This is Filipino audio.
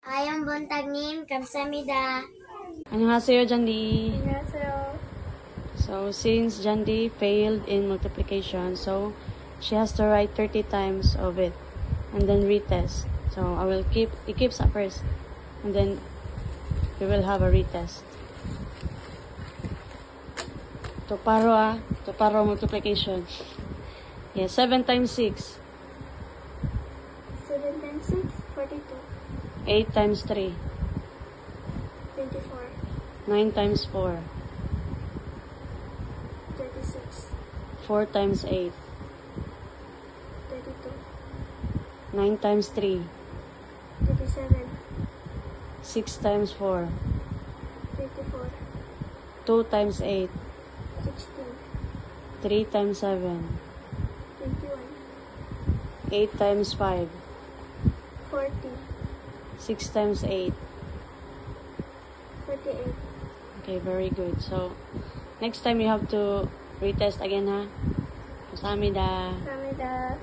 Ayong buntag님 감사합니다. 안녕하세요, Jandi. 안녕하세요. So, since Jandi failed in multiplication, so she has to write 30 times of it and then retest. So, it keeps up first and then we will have a retest. Tuparo multiplication. Yeah, 7 times 6. 7 times 6, 42. 8 times 3. 24. 9 times 4. 36. 4 times 8. 32. 9 times 3. 37. 6 times 4. 34. 2 times 8. 16. 3 times 7. 21. 8 times 5. 40. 6 times 8. 48. Okay, very good. So, next time you have to retest again, ha? Kamsahamnida. 감사합니다.